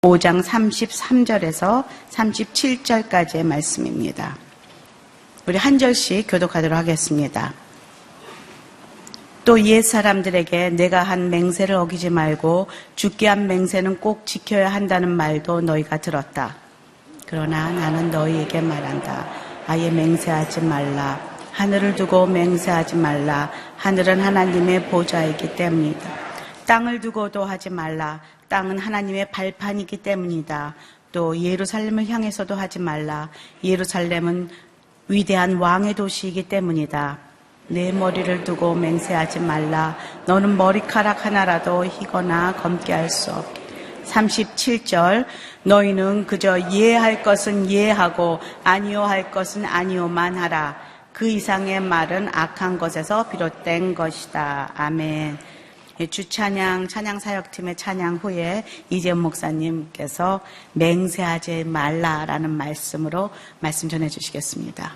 5장 33절에서 37절까지의 말씀입니다. 우리 한 절씩 교독하도록 하겠습니다. 또 옛 사람들에게 내가 한 맹세를 어기지 말고 주께 한 맹세는 꼭 지켜야 한다는 말도 너희가 들었다. 그러나 나는 너희에게 말한다. 아예 맹세하지 말라. 하늘을 두고 맹세하지 말라. 하늘은 하나님의 보좌이기 때문이다. 땅을 두고도 하지 말라. 땅은 하나님의 발판이기 때문이다. 또 예루살렘을 향해서도 하지 말라. 예루살렘은 위대한 왕의 도시이기 때문이다. 내 머리를 두고 맹세하지 말라. 너는 머리카락 하나라도 희거나 검게 할 수 없다. 37절 너희는 그저 예할 것은 예하고 아니요 할 것은 아니요만 하라. 그 이상의 말은 악한 것에서 비롯된 것이다. 아멘. 주찬양 찬양사역팀의 찬양 후에 이재훈 목사님께서 맹세하지 말라라는 말씀으로 말씀 전해주시겠습니다.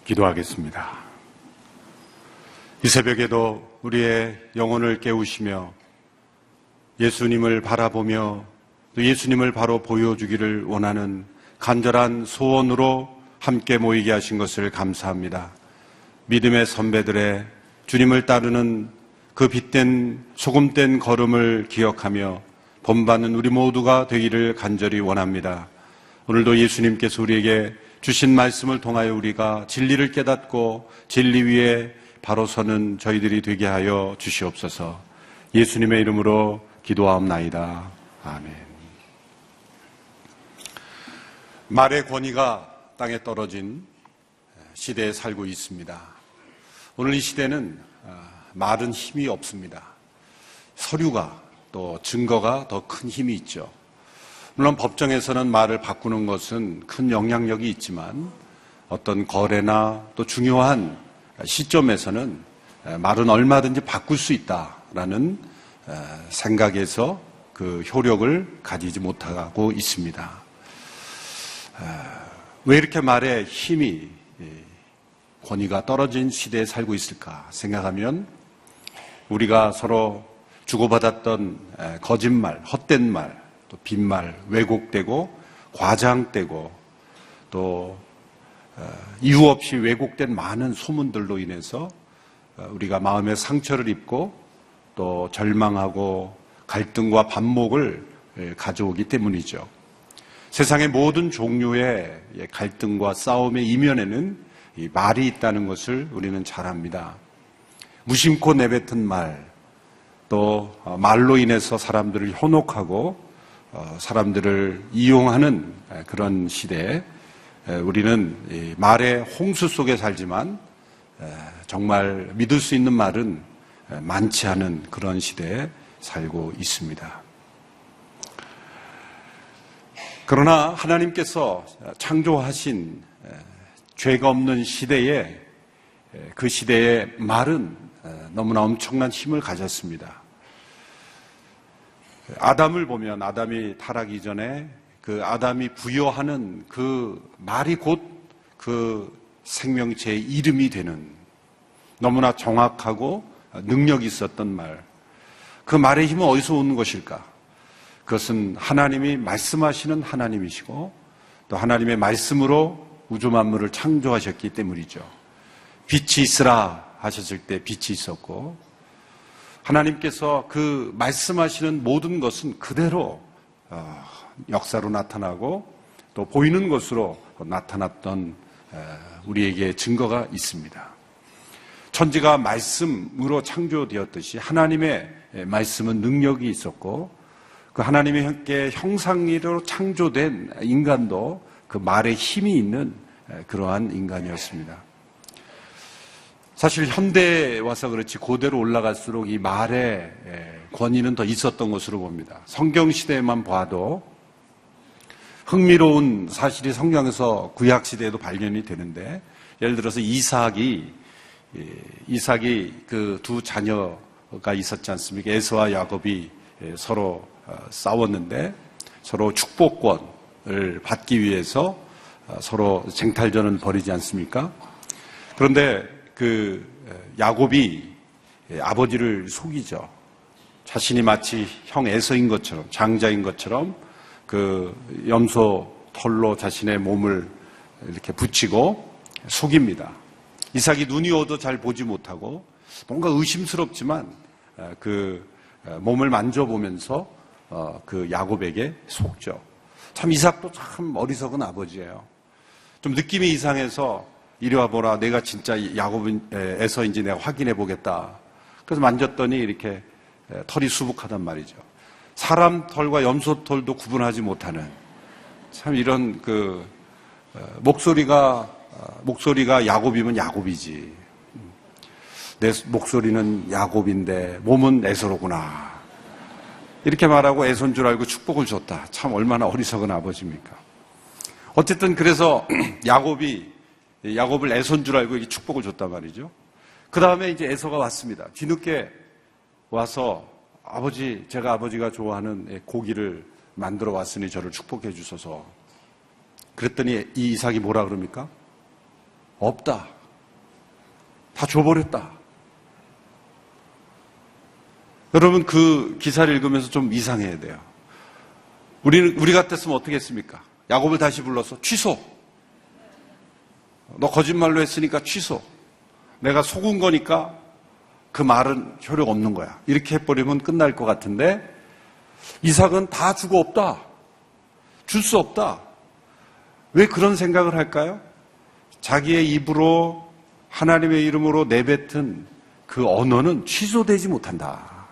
기도하겠습니다. 이 새벽에도 우리의 영혼을 깨우시며 예수님을 바라보며 또 예수님을 바로 보여주기를 원하는 간절한 소원으로 함께 모이게 하신 것을 감사합니다. 믿음의 선배들의 주님을 따르는 그 빛된 소금된 걸음을 기억하며 본받는 우리 모두가 되기를 간절히 원합니다. 오늘도 예수님께서 우리에게 주신 말씀을 통하여 우리가 진리를 깨닫고 진리 위에 바로 서는 저희들이 되게 하여 주시옵소서. 예수님의 이름으로 기도하옵나이다. 아멘. 말의 권위가 땅에 떨어진 시대에 살고 있습니다. 오늘 이 시대는 말은 힘이 없습니다. 서류가 또 증거가 더 큰 힘이 있죠. 물론 법정에서는 말을 바꾸는 것은 큰 영향력이 있지만 어떤 거래나 또 중요한 시점에서는 말은 얼마든지 바꿀 수 있다라는 생각에서 그 효력을 가지지 못하고 있습니다. 왜 이렇게 말의 힘이 권위가 떨어진 시대에 살고 있을까 생각하면 우리가 서로 주고받았던 거짓말, 헛된 말, 또 빈말, 왜곡되고 과장되고 또 이유 없이 왜곡된 많은 소문들로 인해서 우리가 마음의 상처를 입고 또 절망하고 갈등과 반목을 가져오기 때문이죠. 세상의 모든 종류의 갈등과 싸움의 이면에는 이 말이 있다는 것을 우리는 잘 압니다. 무심코 내뱉은 말, 또 말로 인해서 사람들을 현혹하고 사람들을 이용하는 그런 시대에 우리는 말의 홍수 속에 살지만 정말 믿을 수 있는 말은 많지 않은 그런 시대에 살고 있습니다. 그러나 하나님께서 창조하신 죄가 없는 시대에 그 시대의 말은 너무나 엄청난 힘을 가졌습니다. 아담을 보면 아담이 타락하기 전에 그 아담이 부여하는 그 말이 곧 그 생명체의 이름이 되는 너무나 정확하고 능력이 있었던 말. 그 말의 힘은 어디서 오는 것일까? 그것은 하나님이 말씀하시는 하나님이시고 또 하나님의 말씀으로 우주 만물을 창조하셨기 때문이죠. 빛이 있으라 하셨을 때 빛이 있었고 하나님께서 그 말씀하시는 모든 것은 그대로 역사로 나타나고 또 보이는 것으로 나타났던 우리에게 증거가 있습니다. 천지가 말씀으로 창조되었듯이 하나님의 말씀은 능력이 있었고 그 하나님의 함께 형상으로 창조된 인간도 그 말에 힘이 있는 그러한 인간이었습니다. 사실 현대에 와서 그렇지 고대로 올라갈수록 이 말의 권위는 더 있었던 것으로 봅니다. 성경 시대에만 봐도 흥미로운 사실이 성경에서 구약 시대에도 발견이 되는데 예를 들어서 이삭이 그 두 자녀가 있었지 않습니까? 에서와 야곱이 서로 싸웠는데 서로 축복권을 받기 위해서 서로 쟁탈전을 벌이지 않습니까? 그런데 그 야곱이 아버지를 속이죠. 자신이 마치 형 에서인 것처럼 장자인 것처럼 그 염소 털로 자신의 몸을 이렇게 붙이고 속입니다. 이삭이 눈이 어두 잘 보지 못하고 뭔가 의심스럽지만 그 몸을 만져보면서 그 야곱에게 속죠. 참 이삭도 참 어리석은 아버지예요. 좀 느낌이 이상해서 이리 와보라. 내가 진짜 야곱에서인지 내가 확인해 보겠다. 그래서 만졌더니 이렇게 털이 수북하단 말이죠. 사람 털과 염소 털도 구분하지 못하는 참 이런 그 목소리가 야곱이면 야곱이지. 내 목소리는 야곱인데 몸은 에서로구나. 이렇게 말하고 에서인 줄 알고 축복을 줬다. 참 얼마나 어리석은 아버지입니까? 어쨌든 그래서 야곱을 에서인 줄 알고 축복을 줬단 말이죠. 그 다음에 이제 에서가 왔습니다. 뒤늦게 와서 아버지, 제가 아버지가 좋아하는 고기를 만들어 왔으니 저를 축복해 주소서. 그랬더니 이 이삭이 뭐라 그럽니까? 없다. 다 줘버렸다. 여러분, 그 기사를 읽으면서 좀 이상해야 돼요. 우리 같았으면 어떻게 했습니까? 야곱을 다시 불러서 취소. 너 거짓말로 했으니까 취소. 내가 속은 거니까 그 말은 효력 없는 거야. 이렇게 해버리면 끝날 것 같은데 이삭은 다 주고 없다. 줄 수 없다. 왜 그런 생각을 할까요? 자기의 입으로 하나님의 이름으로 내뱉은 그 언어는 취소되지 못한다.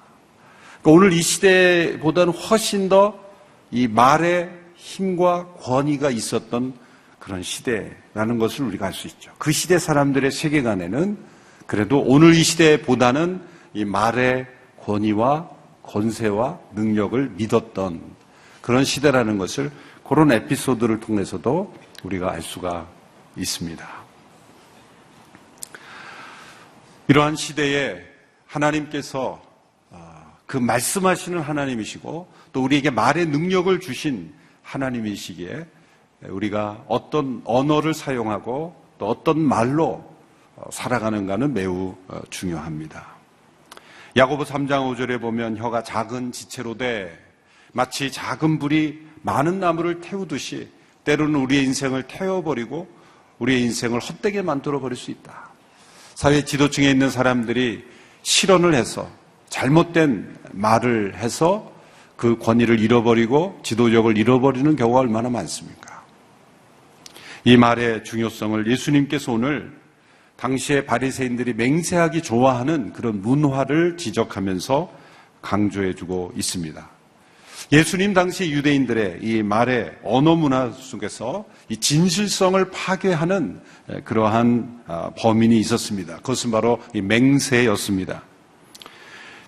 그러니까 오늘 이 시대보다는 훨씬 더 이 말의 힘과 권위가 있었던 그런 시대라는 것을 우리가 알 수 있죠. 그 시대 사람들의 세계관에는 그래도 오늘 이 시대보다는 이 말의 권위와 권세와 능력을 믿었던 그런 시대라는 것을 그런 에피소드를 통해서도 우리가 알 수가 있습니다. 이러한 시대에 하나님께서 그 말씀하시는 하나님이시고 또 우리에게 말의 능력을 주신 하나님이시기에 우리가 어떤 언어를 사용하고 또 어떤 말로 살아가는가는 매우 중요합니다. 야고보 3장 5절에 보면 혀가 작은 지체로 돼 마치 작은 불이 많은 나무를 태우듯이 때로는 우리의 인생을 태워버리고 우리의 인생을 헛되게 만들어버릴 수 있다. 사회 지도층에 있는 사람들이 실언을 해서 잘못된 말을 해서 그 권위를 잃어버리고 지도력을 잃어버리는 경우가 얼마나 많습니까? 이 말의 중요성을 예수님께서 오늘 당시에 바리새인들이 맹세하기 좋아하는 그런 문화를 지적하면서 강조해주고 있습니다. 예수님 당시 유대인들의 이 말의 언어 문화 속에서 이 진실성을 파괴하는 그러한 범인이 있었습니다. 그것은 바로 이 맹세였습니다.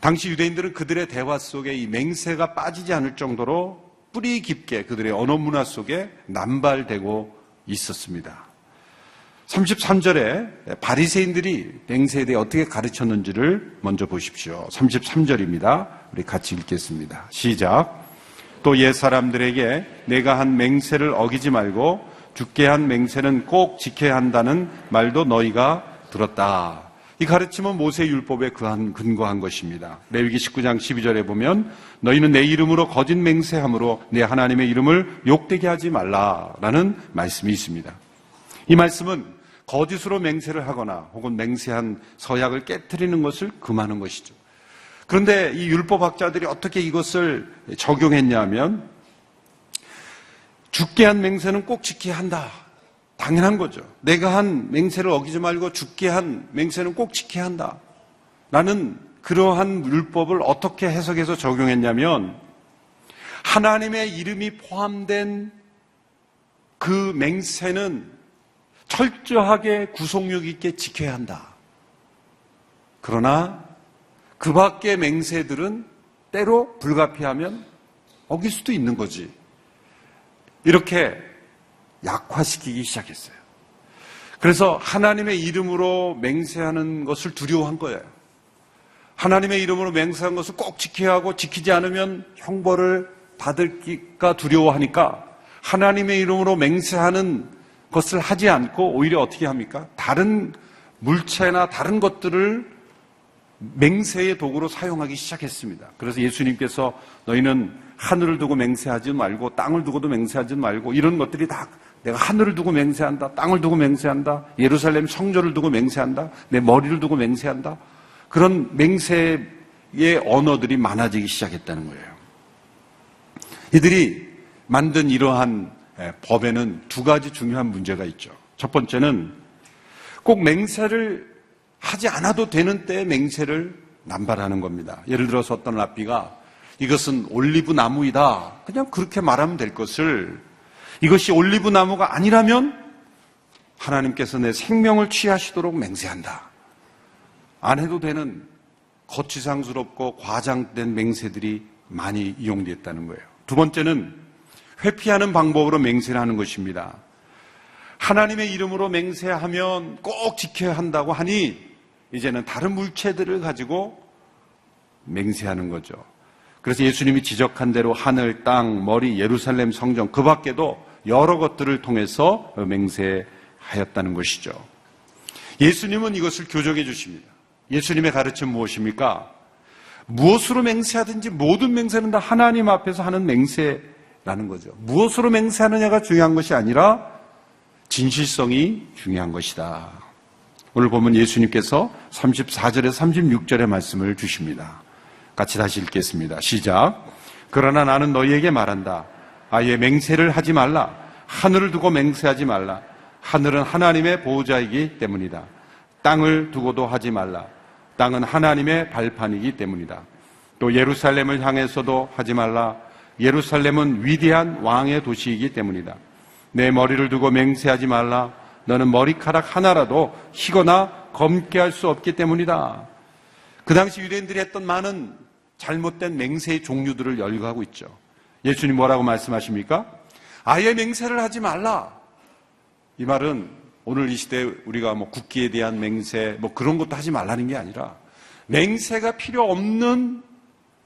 당시 유대인들은 그들의 대화 속에 이 맹세가 빠지지 않을 정도로 뿌리 깊게 그들의 언어 문화 속에 남발되고 있었습니다. 33절에 바리새인들이 맹세에 대해 어떻게 가르쳤는지를 먼저 보십시오. 33절입니다. 우리 같이 읽겠습니다. 시작. 또 옛 사람들에게 내가 한 맹세를 어기지 말고 죽게 한 맹세는 꼭 지켜야 한다는 말도 너희가 들었다. 이 가르침은 모세 율법에 근거한 것입니다. 레위기 19장 12절에 보면 너희는 내 이름으로 거짓 맹세함으로 내 하나님의 이름을 욕되게 하지 말라라는 말씀이 있습니다. 이 말씀은 거짓으로 맹세를 하거나 혹은 맹세한 서약을 깨트리는 것을 금하는 것이죠. 그런데 이 율법학자들이 어떻게 이것을 적용했냐면 죽게 한 맹세는 꼭 지켜야 한다. 당연한 거죠. 내가 한 맹세를 어기지 말고 죽게 한 맹세는 꼭 지켜야 한다. 라는 그러한 율법을 어떻게 해석해서 적용했냐면 하나님의 이름이 포함된 그 맹세는 철저하게 구속력 있게 지켜야 한다. 그러나 그 밖의 맹세들은 때로 불가피하면 어길 수도 있는 거지. 이렇게 약화시키기 시작했어요. 그래서 하나님의 이름으로 맹세하는 것을 두려워한 거예요. 하나님의 이름으로 맹세한 것을 꼭 지켜야 하고 지키지 않으면 형벌을 받을까 두려워하니까 하나님의 이름으로 맹세하는 것을 하지 않고 오히려 어떻게 합니까? 다른 물체나 다른 것들을 맹세의 도구로 사용하기 시작했습니다. 그래서 예수님께서 너희는 하늘을 두고 맹세하지 말고 땅을 두고도 맹세하지 말고 이런 것들이 다 내가 하늘을 두고 맹세한다, 땅을 두고 맹세한다, 예루살렘 성전을 두고 맹세한다, 내 머리를 두고 맹세한다. 그런 맹세의 언어들이 많아지기 시작했다는 거예요. 이들이 만든 이러한 법에는 두 가지 중요한 문제가 있죠. 첫 번째는 꼭 맹세를 하지 않아도 되는 때에 맹세를 남발하는 겁니다. 예를 들어서 어떤 랍비가 이것은 올리브 나무이다. 그냥 그렇게 말하면 될 것을 이것이 올리브 나무가 아니라면 하나님께서 내 생명을 취하시도록 맹세한다. 안 해도 되는 거치장스럽고 과장된 맹세들이 많이 이용됐다는 거예요. 두 번째는 회피하는 방법으로 맹세를 하는 것입니다. 하나님의 이름으로 맹세하면 꼭 지켜야 한다고 하니 이제는 다른 물체들을 가지고 맹세하는 거죠. 그래서 예수님이 지적한 대로 하늘, 땅, 머리, 예루살렘 성전 그 밖에도 여러 것들을 통해서 맹세하였다는 것이죠. 예수님은 이것을 교정해 주십니다. 예수님의 가르침은 무엇입니까? 무엇으로 맹세하든지 모든 맹세는 다 하나님 앞에서 하는 맹세라는 거죠. 무엇으로 맹세하느냐가 중요한 것이 아니라 진실성이 중요한 것이다. 오늘 보면 예수님께서 34절에서 36절의 말씀을 주십니다. 같이 다시 읽겠습니다. 시작. 그러나 나는 너희에게 말한다. 아예 맹세를 하지 말라. 하늘을 두고 맹세하지 말라. 하늘은 하나님의 보호자이기 때문이다. 땅을 두고도 하지 말라. 땅은 하나님의 발판이기 때문이다. 또 예루살렘을 향해서도 하지 말라. 예루살렘은 위대한 왕의 도시이기 때문이다. 내 머리를 두고 맹세하지 말라. 너는 머리카락 하나라도 희거나 검게 할 수 없기 때문이다. 그 당시 유대인들이 했던 많은 잘못된 맹세의 종류들을 열거하고 있죠. 예수님 뭐라고 말씀하십니까? 아예 맹세를 하지 말라. 이 말은 오늘 이 시대에 우리가 국기에 대한 맹세 그런 것도 하지 말라는 게 아니라 맹세가 필요 없는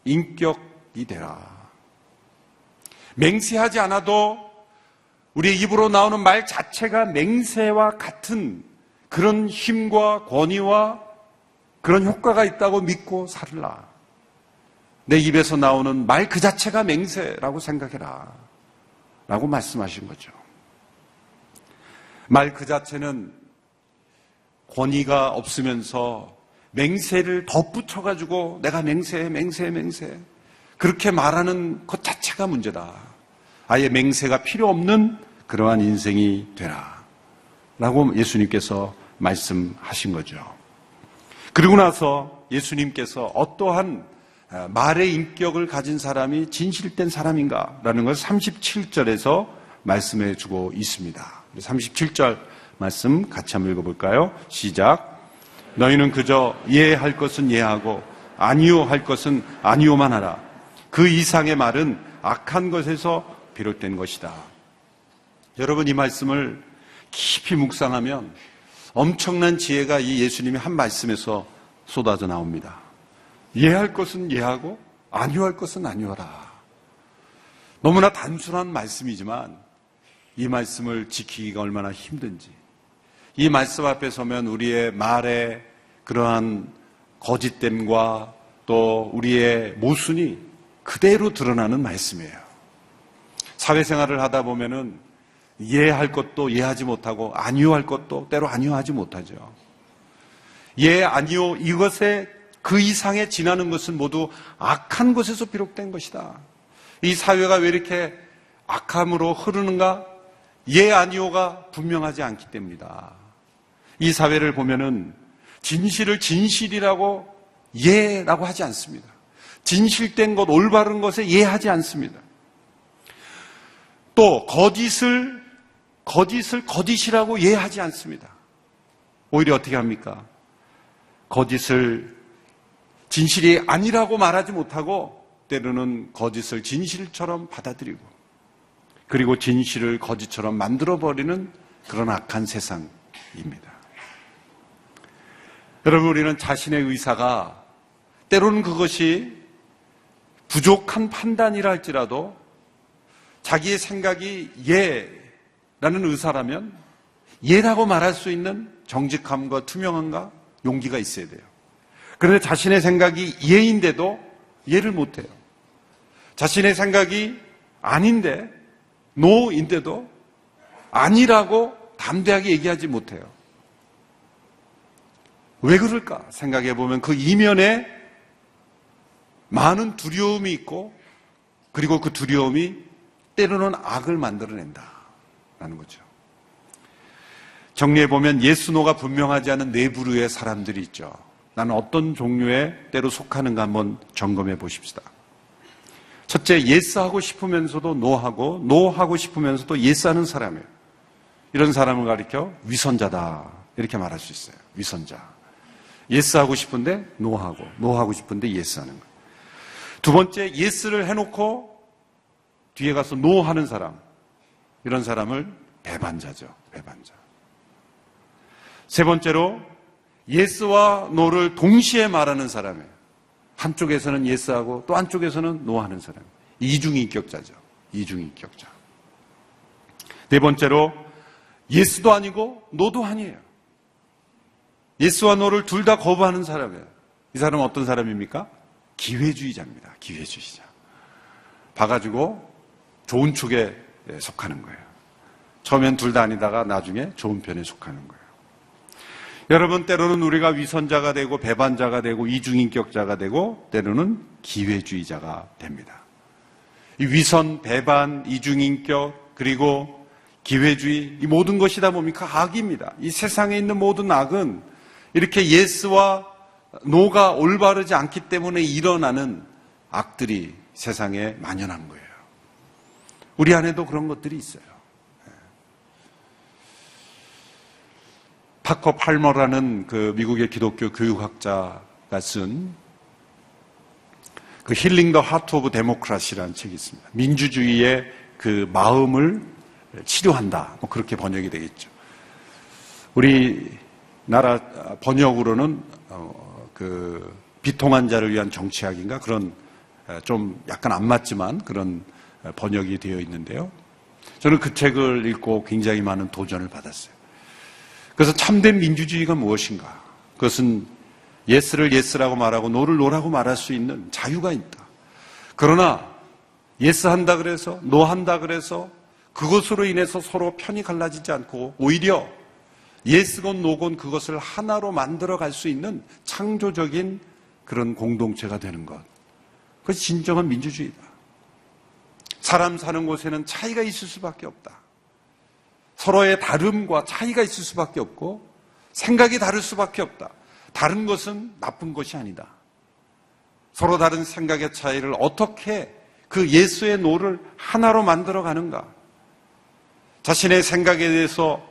인격이 되라. 맹세하지 않아도 우리의 입으로 나오는 말 자체가 맹세와 같은 그런 힘과 권위와 그런 효과가 있다고 믿고 살라. 내 입에서 나오는 말 그 자체가 맹세라고 생각해라. 라고 말씀하신 거죠. 말 그 자체는 권위가 없으면서 맹세를 덧붙여가지고 내가 맹세 그렇게 말하는 것 자체가 문제다. 아예 맹세가 필요 없는 그러한 인생이 되라. 라고 예수님께서 말씀하신 거죠. 그리고 나서 예수님께서 어떠한 말의 인격을 가진 사람이 진실된 사람인가라는 것을 37절에서 말씀해 주고 있습니다. 37절 말씀 같이 한번 읽어볼까요? 시작. 너희는 그저 예할 것은 예하고 아니요 할 것은 아니요만 하라. 그 이상의 말은 악한 것에서 비롯된 것이다. 여러분, 이 말씀을 깊이 묵상하면 엄청난 지혜가 이 예수님의 한 말씀에서 쏟아져 나옵니다. 예할 것은 예하고 아니할 것은 아니하라. 너무나 단순한 말씀이지만 이 말씀을 지키기가 얼마나 힘든지, 이 말씀 앞에 서면 우리의 말의 그러한 거짓됨과 또 우리의 모순이 그대로 드러나는 말씀이에요. 사회생활을 하다 보면은 예할 것도 예하지 못하고 아니요 할 것도 때로 아니요 하지 못하죠. 예, 아니요, 이것에 그 이상에 지나는 것은 모두 악한 것에서 비롯된 것이다. 이 사회가 왜 이렇게 악함으로 흐르는가? 예, 아니요가 분명하지 않기 때문이다. 이 사회를 보면은 진실을 진실이라고 예라고 하지 않습니다. 진실된 것, 올바른 것에 예하지 않습니다. 또 거짓을 거짓이라고 예하지 않습니다. 오히려 어떻게 합니까? 거짓을 진실이 아니라고 말하지 못하고 때로는 거짓을 진실처럼 받아들이고 그리고 진실을 거짓처럼 만들어버리는 그런 악한 세상입니다. 여러분, 우리는 자신의 의사가 때로는 그것이 부족한 판단이라 할지라도 자기의 생각이 예라는 의사라면 예라고 말할 수 있는 정직함과 투명함과 용기가 있어야 돼요. 그런데 자신의 생각이 예인데도 예를 못해요. 자신의 생각이 아닌데 노인데도 아니라고 담대하게 얘기하지 못해요. 왜 그럴까 생각해 보면 그 이면에 많은 두려움이 있고 그리고 그 두려움이 때로는 악을 만들어낸다라는 거죠. 정리해 보면 예스노가 분명하지 않은 네 부류의 사람들이 있죠. 나는 어떤 종류의 때로 속하는가 한번 점검해 보십시다. 첫째, 예스하고 싶으면서도 노하고 노하고 싶으면서도 예스하는 사람이에요. 이런 사람을 가리켜 위선자다 이렇게 말할 수 있어요. 위선자. 예스하고 싶은데 노하고 노하고 싶은데 예스하는 거예요. 두 번째, 예스를 해놓고 뒤에 가서 노하는 사람, 이런 사람을 배반자죠. 배반자. 세 번째로 예스와 노를 동시에 말하는 사람이에요. 한쪽에서는 예스하고 또 한쪽에서는 노하는 사람. 이중인격자죠. 이중인격자. 네 번째로 예스도 아니고 노도 아니에요. 예수와 노를 둘 다 거부하는 사람이에요. 이 사람은 어떤 사람입니까? 기회주의자입니다. 기회주의자. 봐가지고 좋은 축에 속하는 거예요. 처음엔 둘 다 아니다가 나중에 좋은 편에 속하는 거예요. 여러분, 때로는 우리가 위선자가 되고 배반자가 되고 이중인격자가 되고 때로는 기회주의자가 됩니다. 이 위선, 배반, 이중인격 그리고 기회주의 이 모든 것이 다 뭡니까? 악입니다. 이 세상에 있는 모든 악은 이렇게 예스와 노가 올바르지 않기 때문에 일어나는 악들이 세상에 만연한 거예요. 우리 안에도 그런 것들이 있어요. 파커 팔머라는 그 미국의 기독교 교육학자가 쓴 그 힐링 더 하트 오브 데모크라시라는 책이 있습니다. 민주주의의 그 마음을 치료한다. 뭐 그렇게 번역이 되겠죠. 우리나라 번역으로는 그 비통한 자를 위한 정치학인가 그런 좀 약간 안 맞지만 그런 번역이 되어 있는데요. 저는 그 책을 읽고 굉장히 많은 도전을 받았어요. 그래서 참된 민주주의가 무엇인가? 그것은 예스를 예스라고 말하고 노를 노라고 말할 수 있는 자유가 있다. 그러나 예스 한다 그래서 노 한다 그래서 그것으로 인해서 서로 편이 갈라지지 않고 오히려 예스건 노건 그것을 하나로 만들어 갈 수 있는 창조적인 그런 공동체가 되는 것. 그것이 진정한 민주주의다. 사람 사는 곳에는 차이가 있을 수밖에 없다. 서로의 다름과 차이가 있을 수밖에 없고 생각이 다를 수밖에 없다. 다른 것은 나쁜 것이 아니다. 서로 다른 생각의 차이를 어떻게 그 예수의 노를 하나로 만들어 가는가. 자신의 생각에 대해서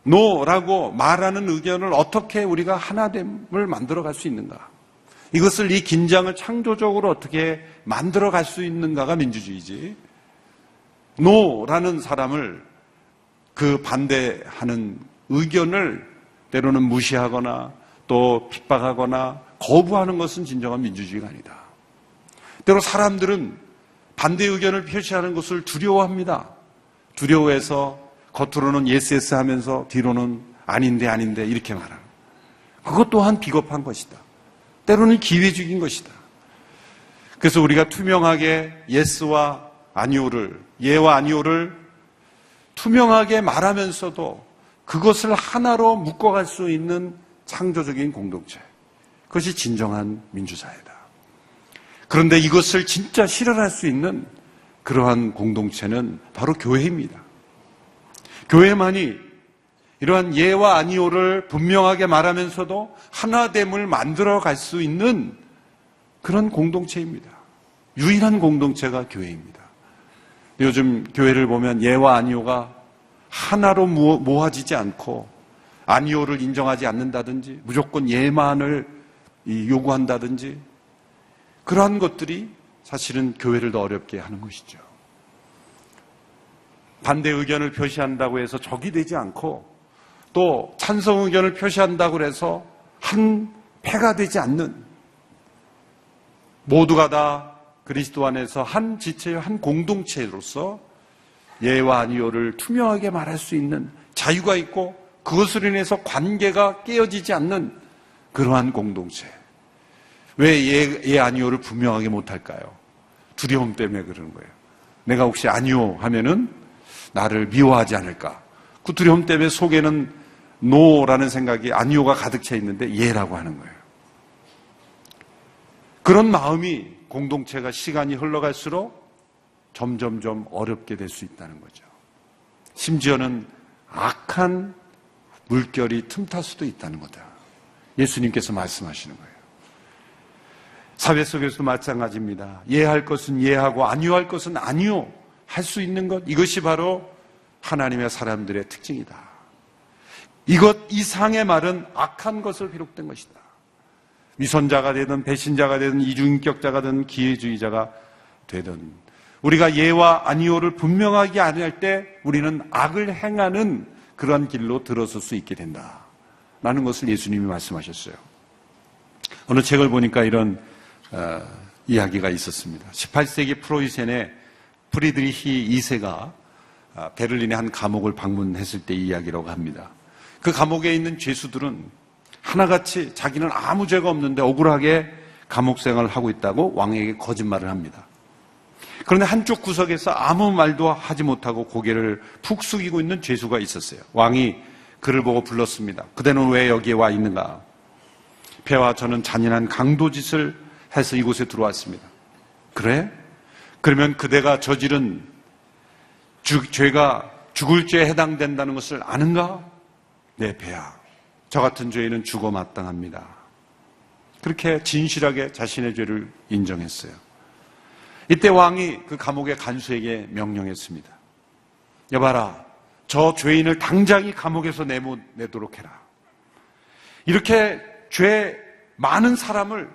노라고 말하는 의견을 어떻게 우리가 하나됨을 만들어 갈 수 있는가. 이것을 이 긴장을 창조적으로 어떻게 만들어 갈 수 있는가가 민주주의지. 노라는 사람을 그 반대하는 의견을 때로는 무시하거나 또 핍박하거나 거부하는 것은 진정한 민주주의가 아니다. 때로 사람들은 반대 의견을 표시하는 것을 두려워합니다. 두려워해서 겉으로는 예스 하면서 뒤로는 아닌데 이렇게 말하는. 그것 또한 비겁한 것이다. 때로는 기회주의인 것이다. 그래서 우리가 투명하게 예스와 아니오를, 예와 아니오를 투명하게 말하면서도 그것을 하나로 묶어갈 수 있는 창조적인 공동체. 그것이 진정한 민주사회다. 그런데 이것을 진짜 실현할 수 있는 그러한 공동체는 바로 교회입니다. 교회만이 이러한 예와 아니오를 분명하게 말하면서도 하나됨을 만들어 갈 수 있는 그런 공동체입니다. 유일한 공동체가 교회입니다. 요즘 교회를 보면 예와 아니오가 하나로 모아지지 않고 아니오를 인정하지 않는다든지 무조건 예만을 요구한다든지 그러한 것들이 사실은 교회를 더 어렵게 하는 것이죠. 반대 의견을 표시한다고 해서 적이 되지 않고 또 찬성 의견을 표시한다고 해서 한 패가 되지 않는 모두가 다 그리스도 안에서 한 지체의 한 공동체로서 예와 아니오를 투명하게 말할 수 있는 자유가 있고 그것으로 인해서 관계가 깨어지지 않는 그러한 공동체. 왜 예 아니오를 분명하게 못할까요? 두려움 때문에 그러는 거예요. 내가 혹시 아니오 하면은 나를 미워하지 않을까? 그 두려움 때문에 속에는 노라는 생각이 아니오가 가득 차 있는데 예라고 하는 거예요. 그런 마음이 공동체가 시간이 흘러갈수록 점점점 어렵게 될 수 있다는 거죠. 심지어는 악한 물결이 틈탈 수도 있다는 거다. 예수님께서 말씀하시는 거예요. 사회 속에서도 마찬가지입니다. 예할 것은 예하고 아니오할 것은 아니오 할 수 있는 것, 이것이 바로 하나님의 사람들의 특징이다. 이것 이상의 말은 악한 것을 비롯된 것이다. 위선자가 되든 배신자가 되든 이중인격자가 되든 기회주의자가 되든 우리가 예와 아니오를 분명하게 안 할 때 우리는 악을 행하는 그런 길로 들어설 수 있게 된다 라는 것을 예수님이 말씀하셨어요. 어느 책을 보니까 이런 이야기가 있었습니다. 18세기 프로이센의 프리드리히 2세가 베를린의 한 감옥을 방문했을 때 이야기라고 합니다. 그 감옥에 있는 죄수들은 하나같이 자기는 아무 죄가 없는데 억울하게 감옥 생활을 하고 있다고 왕에게 거짓말을 합니다. 그런데 한쪽 구석에서 아무 말도 하지 못하고 고개를 푹 숙이고 있는 죄수가 있었어요. 왕이 그를 보고 불렀습니다. 그대는 왜 여기에 와 있는가? 배와 저는 잔인한 강도짓을 해서 이곳에 들어왔습니다. 그래? 그러면 그대가 저지른 죄가 죽을 죄에 해당된다는 것을 아는가? 네, 배야. 저 같은 죄인은 죽어 마땅합니다. 그렇게 진실하게 자신의 죄를 인정했어요. 이때 왕이 그 감옥의 간수에게 명령했습니다. 여봐라, 저 죄인을 당장이 감옥에서 내도록 해라. 이렇게 죄 많은 사람을,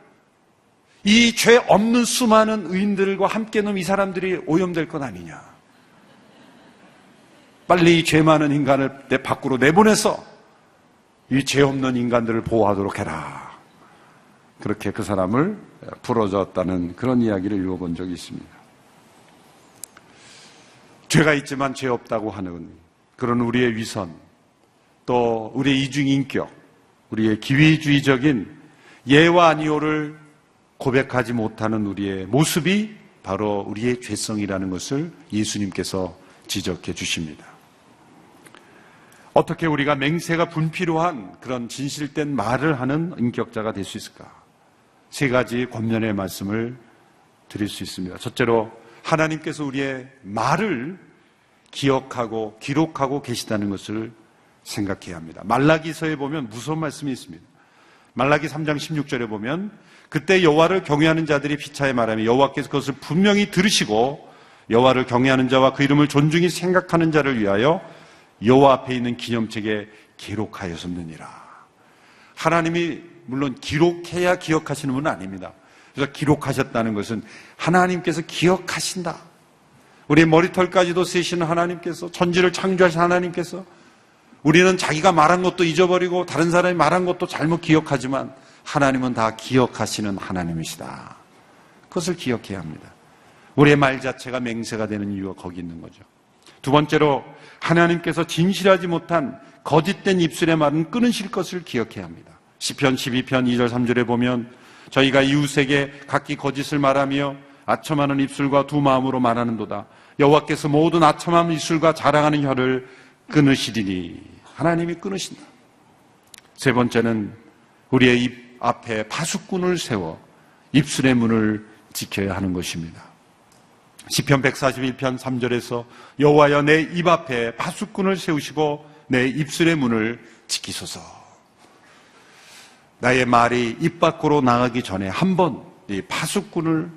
이 죄 없는 수많은 의인들과 함께 놓으면 이 사람들이 오염될 것 아니냐. 빨리 이 죄 많은 인간을 내 밖으로 내보내서 이 죄 없는 인간들을 보호하도록 해라. 그렇게 그 사람을 풀어줬다는 그런 이야기를 읽어본 적이 있습니다. 죄가 있지만 죄 없다고 하는 그런 우리의 위선, 또 우리의 이중인격, 우리의 기회주의적인 예와 아니오를 고백하지 못하는 우리의 모습이 바로 우리의 죄성이라는 것을 예수님께서 지적해 주십니다. 어떻게 우리가 맹세가 분필요한 그런 진실된 말을 하는 인격자가 될 수 있을까? 세 가지 권면의 말씀을 드릴 수 있습니다. 첫째로, 하나님께서 우리의 말을 기억하고 기록하고 계시다는 것을 생각해야 합니다. 말라기서에 보면 무서운 말씀이 있습니다. 말라기 3장 16절에 보면 그때 여호와를 경외하는 자들이 피차에 말하며 여호와께서 그것을 분명히 들으시고 여호와를 경외하는 자와 그 이름을 존중히 생각하는 자를 위하여 여호와 앞에 있는 기념책에 기록하였었느니라. 하나님이 물론 기록해야 기억하시는 분은 아닙니다. 그래서 기록하셨다는 것은 하나님께서 기억하신다. 우리의 머리털까지도 세시는 하나님께서, 천지를 창조하신 하나님께서, 우리는 자기가 말한 것도 잊어버리고 다른 사람이 말한 것도 잘못 기억하지만 하나님은 다 기억하시는 하나님이시다. 그것을 기억해야 합니다. 우리의 말 자체가 맹세가 되는 이유가 거기 있는 거죠. 두 번째로, 하나님께서 진실하지 못한 거짓된 입술의 말은 끊으실 것을 기억해야 합니다. 시편 12편 2절 3절에 보면 저희가 이웃에게 각기 거짓을 말하며 아첨하는 입술과 두 마음으로 말하는도다. 여호와께서 모든 아첨하는 입술과 자랑하는 혀를 끊으시리니. 하나님이 끊으신다. 세 번째는 우리의 입 앞에 파수꾼을 세워 입술의 문을 지켜야 하는 것입니다. 시편 141편 3절에서 여호와여 내 입 앞에 파수꾼을 세우시고 내 입술의 문을 지키소서. 나의 말이 입 밖으로 나가기 전에 한번 이 파수꾼의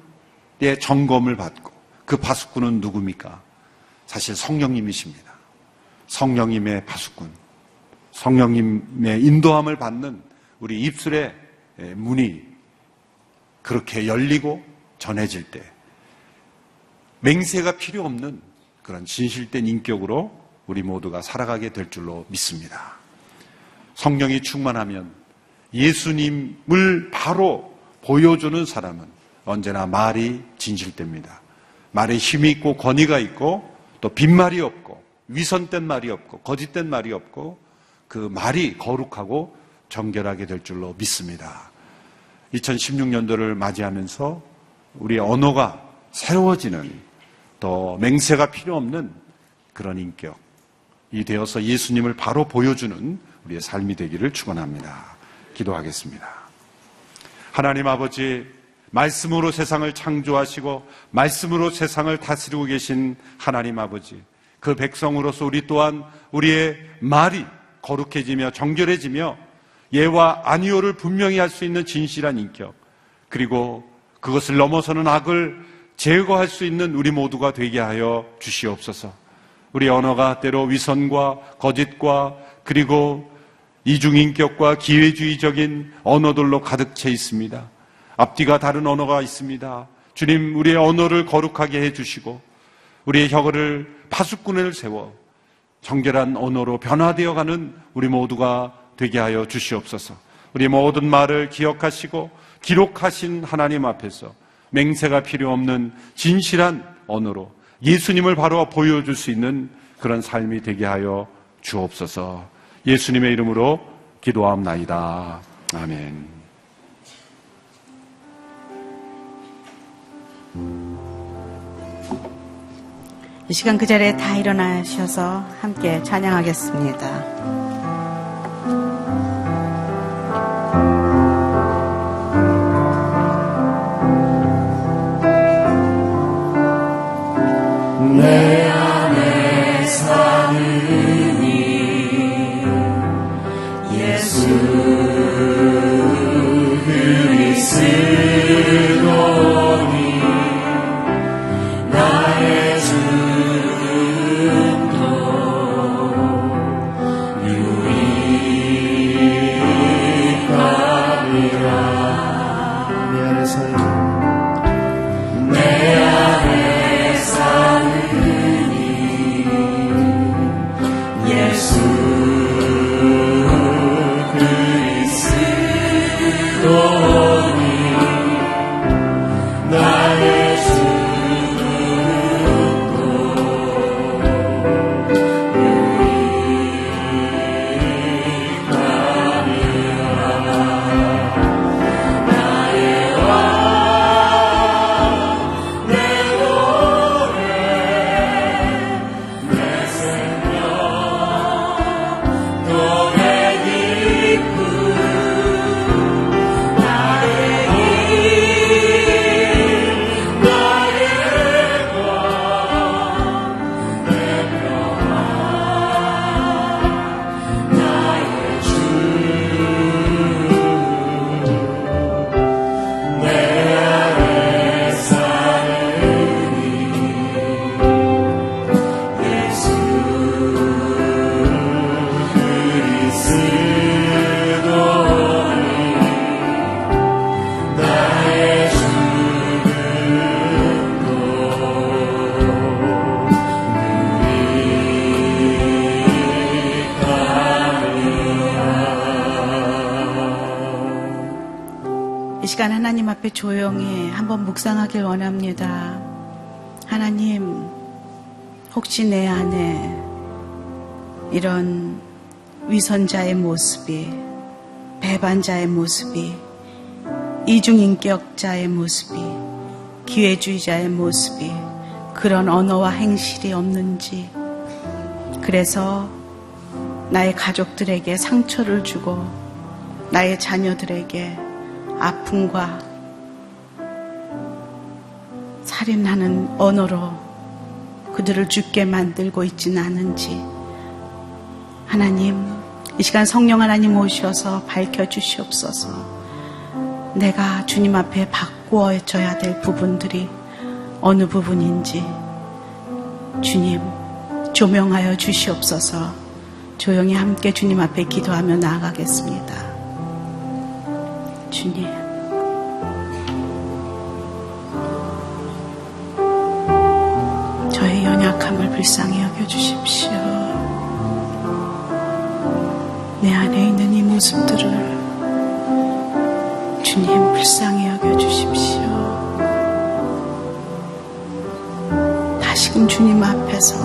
점검을 받고, 그 파수꾼은 누굽니까? 사실 성령님이십니다. 성령님의 파수꾼, 성령님의 인도함을 받는 우리 입술의 문이 그렇게 열리고 전해질 때 맹세가 필요 없는 그런 진실된 인격으로 우리 모두가 살아가게 될 줄로 믿습니다. 성령이 충만하면 예수님을 바로 보여주는 사람은 언제나 말이 진실됩니다. 말에 힘이 있고 권위가 있고 또 빈말이 없고 위선된 말이 없고 거짓된 말이 없고 그 말이 거룩하고 정결하게 될 줄로 믿습니다. 2016년도를 맞이하면서 우리 언어가 새로워지는, 또 맹세가 필요 없는 그런 인격이 되어서 예수님을 바로 보여주는 우리의 삶이 되기를 축원합니다. 기도하겠습니다. 하나님 아버지, 말씀으로 세상을 창조하시고 말씀으로 세상을 다스리고 계신 하나님 아버지, 그 백성으로서 우리 또한 우리의 말이 거룩해지며 정결해지며 예와 아니오를 분명히 할 수 있는 진실한 인격, 그리고 그것을 넘어서는 악을 제거할 수 있는 우리 모두가 되게 하여 주시옵소서. 우리 언어가 때로 위선과 거짓과 그리고 이중인격과 기회주의적인 언어들로 가득 차 있습니다. 앞뒤가 다른 언어가 있습니다. 주님, 우리의 언어를 거룩하게 해주시고 우리의 혀를 파수꾼을 세워 정결한 언어로 변화되어가는 우리 모두가 되게 하여 주시옵소서. 우리 모든 말을 기억하시고 기록하신 하나님 앞에서 맹세가 필요 없는 진실한 언어로 예수님을 바로 보여줄 수 있는 그런 삶이 되게 하여 주옵소서. 예수님의 이름으로 기도하옵나이다. 아멘. 이 시간 그 자리에 다 일어나셔서 함께 찬양하겠습니다. 내 안에 사는 이 예수 그리스도니 나의 주님도 유익함이라. 내 안에 사는 내 안에 사는 예수 그리스도니 나의 주님도 유익함이라. 나의 왕 내 노래 내 생명 또 내 기쁨 나의 힘 나의 권 내 평화 나의 주 내 안에 사는 예수 그리스도니 나의 주님도 유익함이라. 이 시간 하나님 앞에 조용히 한번 묵상하길 원합니다. 하나님, 혹시 내 안에 이런 위선자의 모습이, 배반자의 모습이, 이중인격자의 모습이, 기회주의자의 모습이, 그런 언어와 행실이 없는지, 그래서 나의 가족들에게 상처를 주고 나의 자녀들에게 아픔과 살인하는 언어로 그들을 죽게 만들고 있지는 않은지, 하나님, 이 시간 성령 하나님 오셔서 밝혀주시옵소서. 내가 주님 앞에 바꾸어져야 될 부분들이 어느 부분인지 주님 조명하여 주시옵소서. 조용히 함께 주님 앞에 기도하며 나아가겠습니다. 주님, 저의 연약함을 불쌍히 여겨주십시오. 내 안에 있는 이 모습들을 주님 불쌍히 여겨주십시오. 다시금 주님 앞에서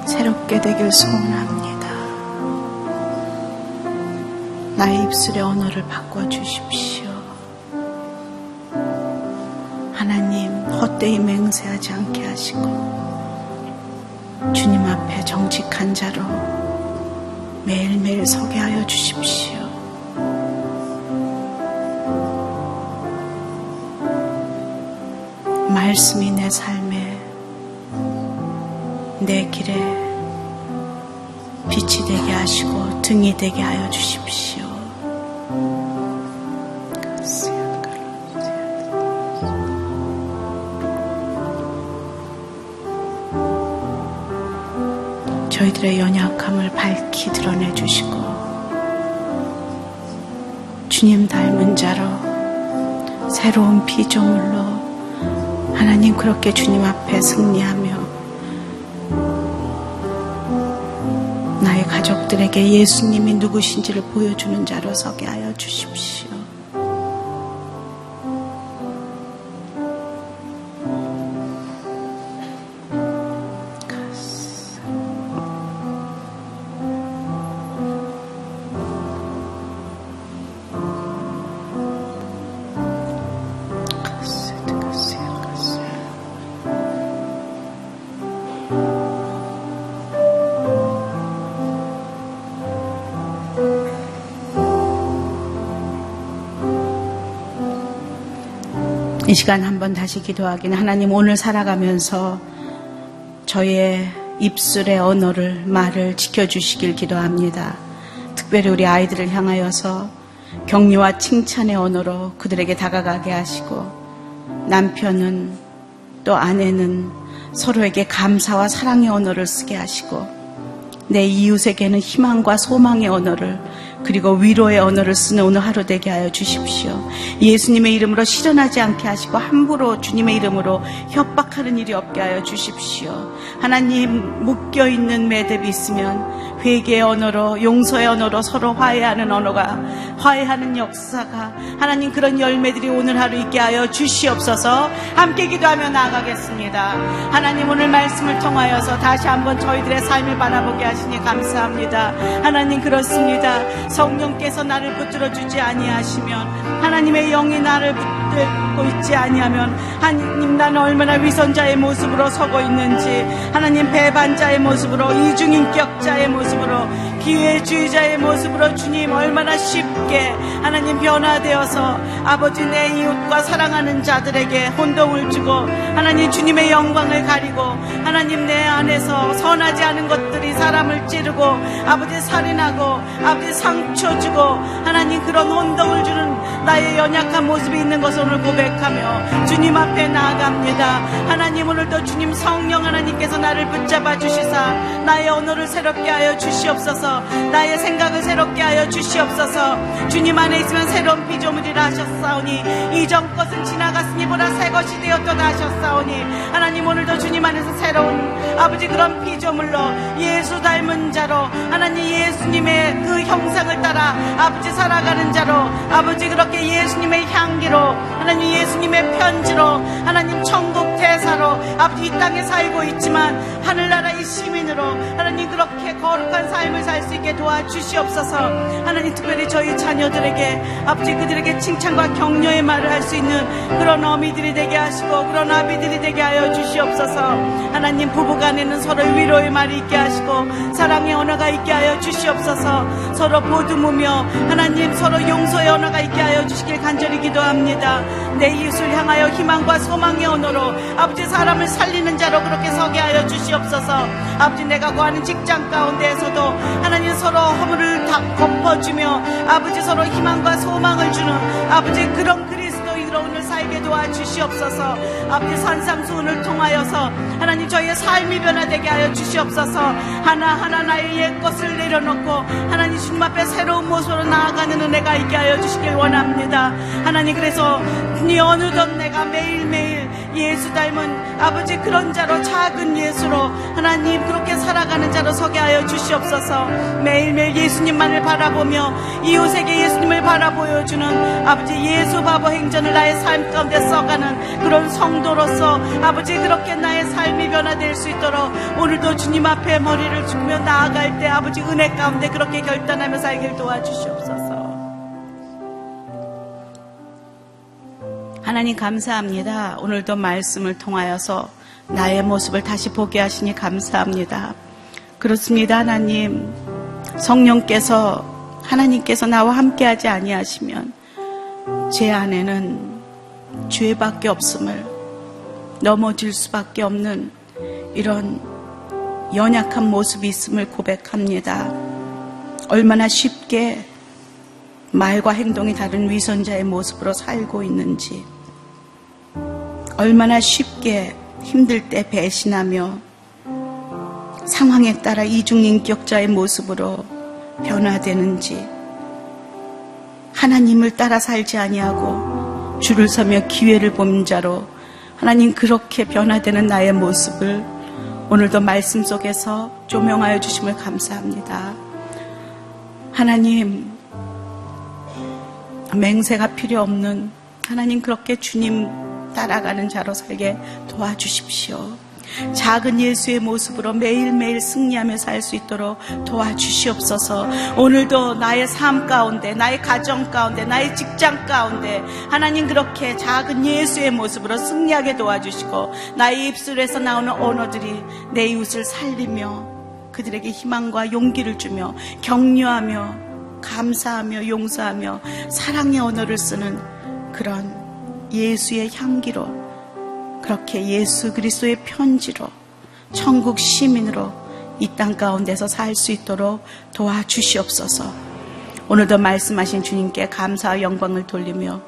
새롭게 되길 소원합니다. 나의 입술의 언어를 바꿔주십시오. 하나님, 헛되이 맹세하지 않게 하시고 주님 앞에 정직한 자로 매일매일 서게 하여 주십시오. 말씀이 내 삶에, 내 길에 빛이 되게 하시고 등이 되게 하여 주십시오. 저희들의 연약함을 밝히 드러내 주시고 주님 닮은 자로 새로운 피조물로 하나님 그렇게 주님 앞에 승리하며 나의 가족들에게 예수님이 누구신지를 보여주는 자로 서게 하여 주십시오. 이 시간 한번 다시 기도하기는 하나님 오늘 살아가면서 저의 입술의 언어를 말을 지켜주시길 기도합니다. 특별히 우리 아이들을 향하여서 격려와 칭찬의 언어로 그들에게 다가가게 하시고 남편은 또 아내는 서로에게 감사와 사랑의 언어를 쓰게 하시고 내 이웃에게는 희망과 소망의 언어를 그리고 위로의 언어를 쓰는 오늘 하루 되게 하여 주십시오. 예수님의 이름으로 실현하지 않게 하시고 함부로 주님의 이름으로 협박하는 일이 없게 하여 주십시오. 하나님 묶여있는 매듭이 있으면 회개의 언어로 용서의 언어로 서로 화해하는 언어가 화해하는 역사가 하나님 그런 열매들이 오늘 하루 있게 하여 주시옵소서. 함께 기도하며 나아가겠습니다. 하나님 오늘 말씀을 통하여서 다시 한번 저희들의 삶을 바라보게 하시니 감사합니다. 하나님 그렇습니다. 성령께서 나를 붙들어주지 아니하시면 하나님의 영이 나를 붙들고 있지 아니하면 하나님 나는 얼마나 위선자의 모습으로 서고 있는지 하나님 배반자의 모습으로 이중인격자의 모습으로 기회주의자의 모습으로 주님 얼마나 쉽게 하나님 변화되어서 아버지 내 이웃과 사랑하는 자들에게 혼동을 주고 하나님 주님의 영광을 가리고 하나님 내 안에서 선하지 않은 것들이 사람을 찌르고 아버지 살인하고 아버지 상처 주고 하나님 그런 혼동을 주는 나의 연약한 모습이 있는 것을 오늘 고백하며 주님 앞에 나아갑니다. 하나님 오늘도 주님 성령 하나님께서 나를 붙잡아 주시사 나의 언어를 새롭게 하여 주시옵소서. 나의 생각을 새롭게 하여 주시옵소서. 주님 안에 있으면 새로운 피조물이라 하셨사오니 이전 것은 지나갔으니 보라 새 것이 되었도다 하셨사오니 하나님 오늘도 주님 안에서 새로운 아버지 그런 피조물로 예수 닮은 자로 하나님 예수님의 그 형상을 따라 아버지 살아가는 자로 아버지 그렇게 예수님의 향기로 하나님 예수님의 편지로 하나님 천국 대사로 아버지 이 땅에 살고 있지만 하늘나라의 시민으로 하나님 그렇게 거룩한 삶을 살 수 있게 도와주시옵소서. 하나님 특별히 저희 자녀들에게 아버지 그들에게 칭찬과 격려의 말을 할 수 있는 그런 어미들이 되게 하시고 그런 아비들이 되게 하여 주시옵소서. 하나님 부부간에는 서로 위로의 말이 있게 하시고 사랑의 언어가 있게 하여 주시옵소서. 서로 보듬으며 하나님 서로 용서의 언어가 있게 하여 주시길 간절히 기도합니다. 내 이웃을 향하여 희망과 소망의 언어로 아버지 사람을 살리는 자로 그렇게 서게 하여 주시옵소서. 아버지 내가 구하는 직장 가운데에서도 하나님 서로 허물을 다 덮어주며 아버지 서로 희망과 소망을 주는 아버지 그런 그리스도인으로 오늘 살게 도와주시옵소서. 아버지 산상수훈을 통하여서 하나님 저희의 삶이 변화되게 하여 주시옵소서. 하나하나 나의 옛 것을 내려놓고 하나님 주님 앞에 새로운 모습으로 나아가는 은혜가 있게 하여 주시길 원합니다. 하나님 그래서 어느덧 내가 매일매일 예수 닮은 아버지 그런 자로 작은 예수로 하나님 그렇게 살아가는 자로 서게 하여 주시옵소서. 매일매일 예수님만을 바라보며 이웃에게 예수님을 바라보여주는 아버지 예수 바보 행전을 나의 삶 가운데 써가는 그런 성도로서 아버지 그렇게 나의 삶이 변화될 수 있도록 오늘도 주님 앞에 머리를 숙이며 나아갈 때 아버지 은혜 가운데 그렇게 결단하며 살길 도와주시옵소서. 하나님 감사합니다. 오늘도 말씀을 통하여서 나의 모습을 다시 보게 하시니 감사합니다. 그렇습니다. 하나님 성령께서 하나님께서 나와 함께하지 아니하시면 제 안에는 죄밖에 없음을 넘어질 수밖에 없는 이런 연약한 모습이 있음을 고백합니다. 얼마나 쉽게 말과 행동이 다른 위선자의 모습으로 살고 있는지 얼마나 쉽게 힘들 때 배신하며 상황에 따라 이중인격자의 모습으로 변화되는지 하나님을 따라 살지 아니하고 줄을 서며 기회를 보는 자로 하나님 그렇게 변화되는 나의 모습을 오늘도 말씀 속에서 조명하여 주심을 감사합니다. 하나님 맹세가 필요 없는 하나님 그렇게 주님 따라가는 자로 살게 도와주십시오. 작은 예수의 모습으로 매일매일 승리하며 살 수 있도록 도와주시옵소서. 오늘도 나의 삶 가운데 나의 가정 가운데 나의 직장 가운데 하나님 그렇게 작은 예수의 모습으로 승리하게 도와주시고 나의 입술에서 나오는 언어들이 내 이웃을 살리며 그들에게 희망과 용기를 주며 격려하며 감사하며 용서하며 사랑의 언어를 쓰는 그런 예수의 향기로 그렇게 예수 그리스도의 편지로 천국 시민으로 이 땅 가운데서 살 수 있도록 도와주시옵소서. 오늘도 말씀하신 주님께 감사와 영광을 돌리며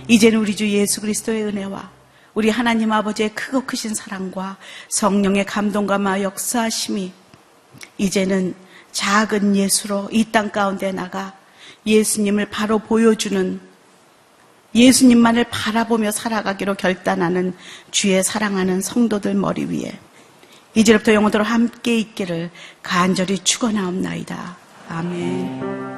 이제는 우리 주 예수 그리스도의 은혜와 우리 하나님 아버지의 크고 크신 사랑과 성령의 감동과 마 역사하심이 이제는 작은 예수로 이 땅 가운데 나가 예수님을 바로 보여주는 예수님만을 바라보며 살아가기로 결단하는 주의 사랑하는 성도들 머리 위에 이제부터 영원토록 함께 있기를 간절히 축원하옵나이다. 아멘.